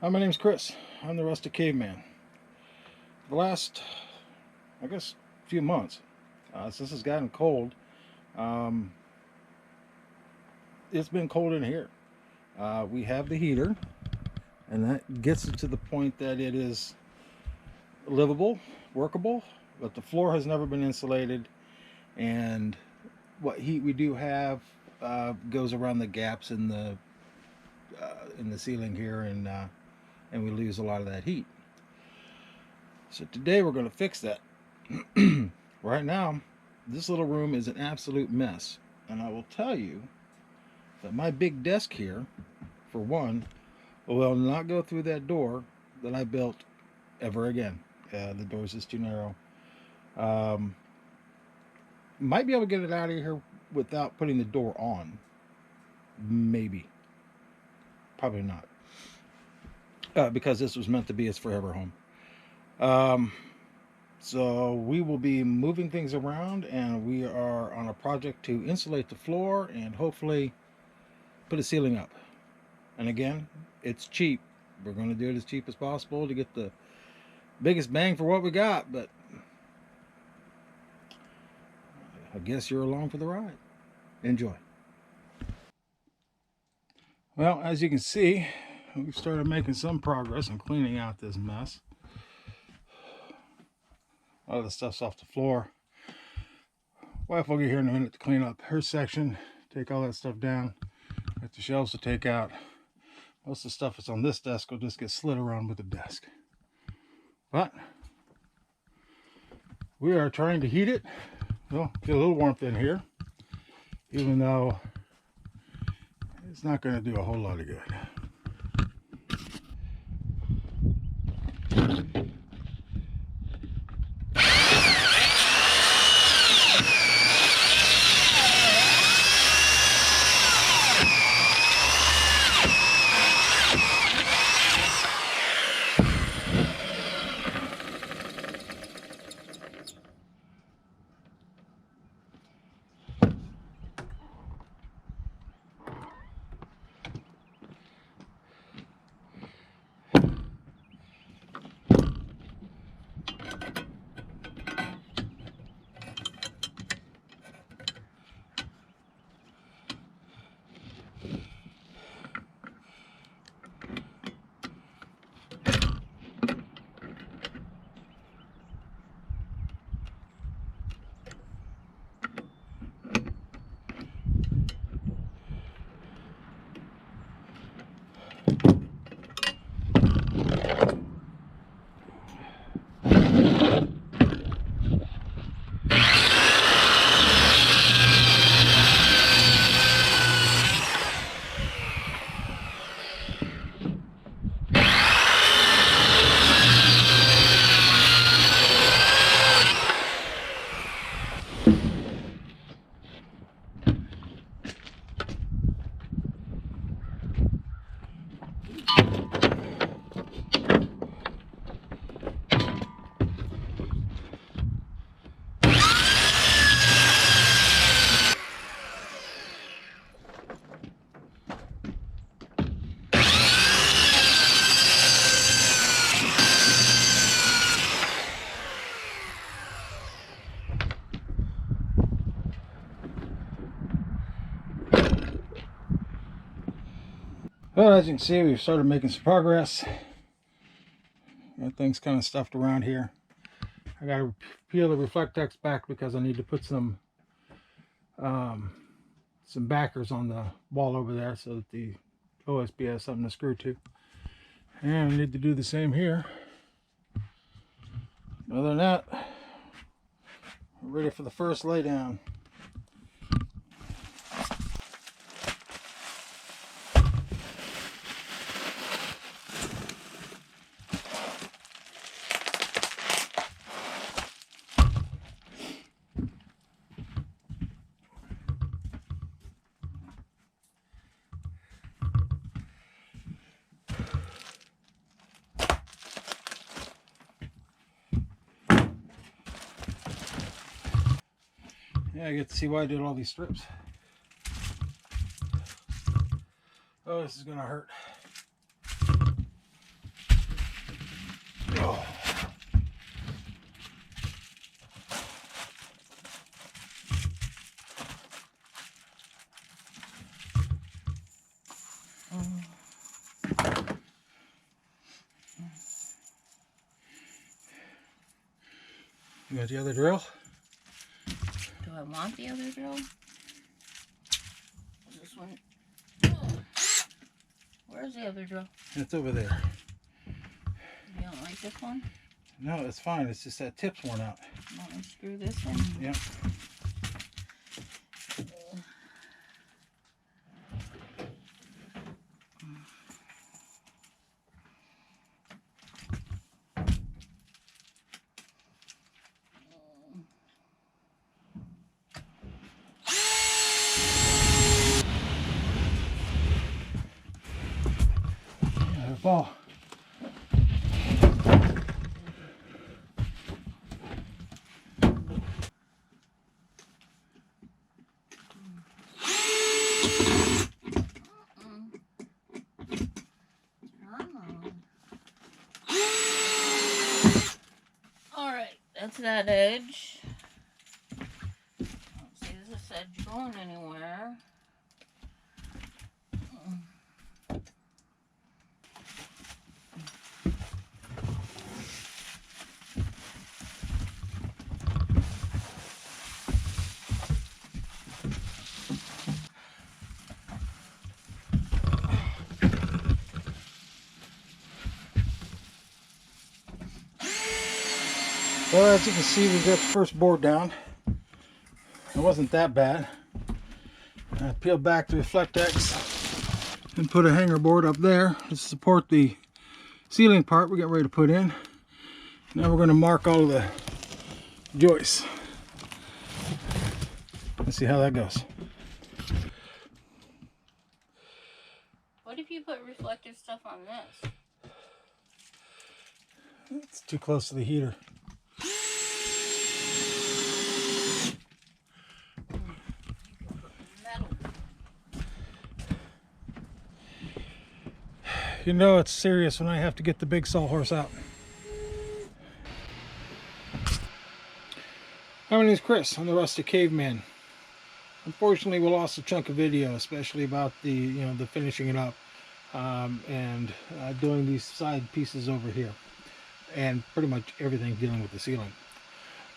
Hi, my name's Chris. I'm the Rustic Caveman. The last, I guess, few months, since it's gotten cold, um, it's been cold in here. We have the heater, and that gets it to the point that it is livable, workable, but the floor has never been insulated, and what heat we do have goes around the gaps in the ceiling here, and we lose a lot of that heat. So today we're going to fix that. Right now, this little room is an absolute mess, and I will tell you that my big desk here, for one, will not go through that door that I built ever again. The door's just too narrow. Might be able to get it out of here without putting the door on. Maybe. Probably not. Because this was meant to be its forever home. So we will be moving things around, and we are on a project to insulate the floor and hopefully put a ceiling up. And again, it's cheap. We're going to do it as cheap as possible to get the biggest bang for what we got, but I guess you're along for the ride. Enjoy. Well, as you can see, we've started making some progress on cleaning out this mess. A lot of the stuff's off the floor. Wife will get here in a minute to clean up her section, take all that stuff down. Got the shelves to take out. Most of the stuff that's on this desk will just get slid around with the desk. But we are trying to heat it. Well, get a little warmth in here, even though it's not going to do a whole lot of good. Well, as you can see, we've started making some progress. Got things kind of stuffed around here. I got to peel the Reflectix back because I need to put some backers on the wall over there so that the OSB has something to screw to. And I need to do the same here. Other than that, we're ready for the first laydown. Yeah, I get to see why I did all these strips. Oh, this is gonna hurt. You got the other drill? Do I want the other drill? This one. Where's the other drill? It's over there. You don't like this one? No, it's fine. It's just that tip's worn out. Want me to screw this one? Yep. Ball. Alright, that's that edge. I don't see this edge going anywhere. Well, as you can see, we got the first board down. It wasn't that bad. I peeled back the Reflectix and put a hanger board up there to support the ceiling part we're getting ready to put in. Now we're going to mark all of the joists. Let's see how that goes. What if you put reflective stuff on this? It's too close to the heater. You know it's serious when I have to get the big sawhorse out. Hi, my name is Chris. I'm the Rustic Caveman. Unfortunately, we lost a chunk of video, especially about the the finishing it up and doing these side pieces over here, and pretty much everything dealing with the ceiling.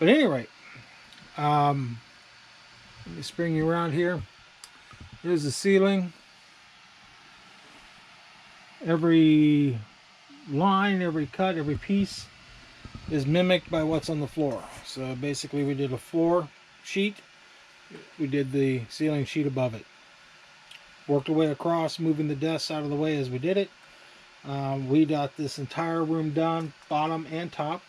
But at any rate, let me spring you around here. Here's the ceiling. Every line, every cut, every piece is mimicked by what's on the floor. So basically we did a floor sheet, we did the ceiling sheet above it. Worked our way across, moving the desks out of the way as we did it. We got this entire room done, bottom and top,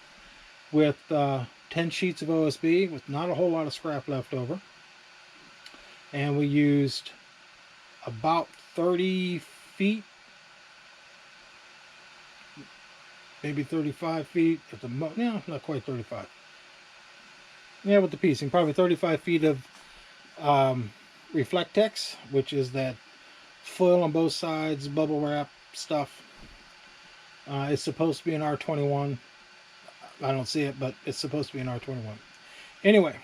with 10 sheets of OSB with not a whole lot of scrap left over. And we used about 30 feet, maybe 35 feet at the most. No, not quite 35. Yeah, with the piecing, probably 35 feet of Reflectix, which is that foil on both sides, bubble wrap stuff. It's supposed to be an R21. I don't see it, but it's supposed to be an R21. Anyway,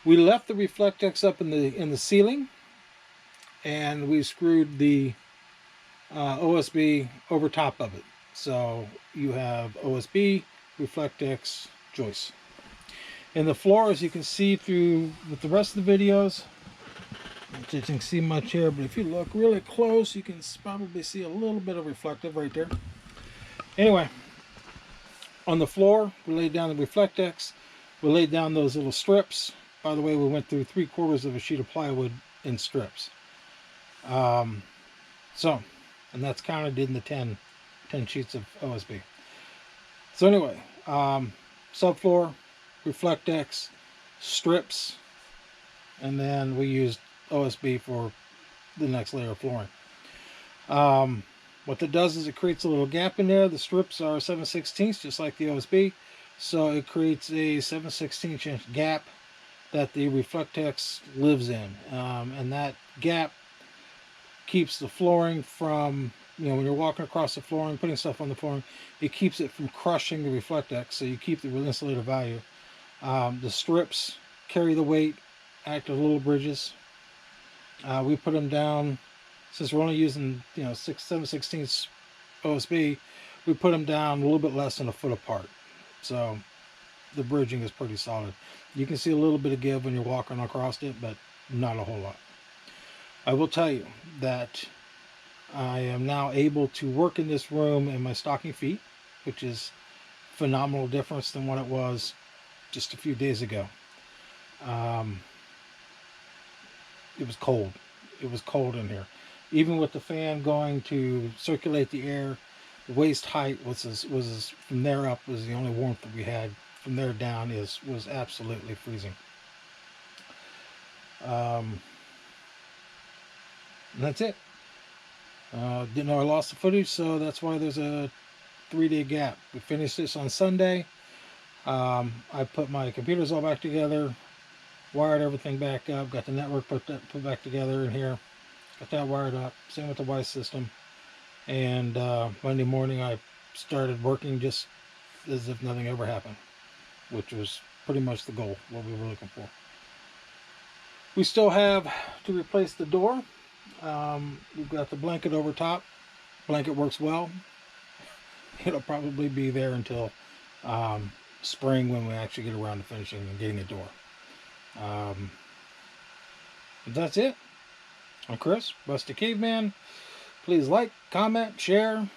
we left the Reflectix up in the ceiling, and we screwed the OSB over top of it. So you have OSB, Reflectix, joists. And the floor, as you can see through with the rest of the videos, you can see much here, but if you look really close, you can probably see a little bit of reflective right there. Anyway, on the floor, we laid down the Reflectix. We laid down those little strips. By the way, we went through 3/4 of a sheet of plywood in strips. And that's counted in the 10 sheets of OSB. So anyway, subfloor, Reflectix, strips, and then we used OSB for the next layer of flooring. What that does is it creates a little gap in there. The strips are 7/16, just like the OSB, so it creates a 7/16 inch gap that the Reflectix lives in, and that gap keeps the flooring from, when you're walking across the flooring, putting stuff on the flooring, it keeps it from crushing the Reflectix, so you keep the insulated value. The strips carry the weight, act as little bridges. We put them down, since we're only using 7/16 OSB, we put them down a little bit less than a foot apart. So the bridging is pretty solid. You can see a little bit of give when you're walking across it, but not a whole lot. I will tell you that I am now able to work in this room in my stocking feet, which is phenomenal difference than what it was just a few days ago. It was cold. It was cold in here. Even with the fan going to circulate the air, the waist height was from there up was the only warmth that we had. From there down was absolutely freezing. And that's it. Didn't know I lost the footage, so that's why there's a 3-day gap. We finished this on Sunday. I put my computers all back together, wired everything back up, got the network put back together in here, got that wired up. Same with the Y system. And Monday morning I started working just as if nothing ever happened, which was pretty much the goal, what we were looking for. We still have to replace the door. We've got the blanket over top. Blanket works well. It'll probably be there until spring when we actually get around to finishing and getting a door. But that's it. I'm Chris, Busted Caveman. Please like, comment, share.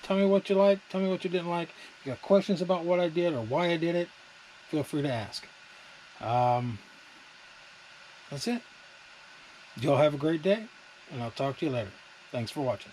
Tell me what you liked. Tell me what you didn't like. If you got questions about what I did or why I did it, feel free to ask. That's it. Y'all have a great day, and I'll talk to you later. Thanks for watching.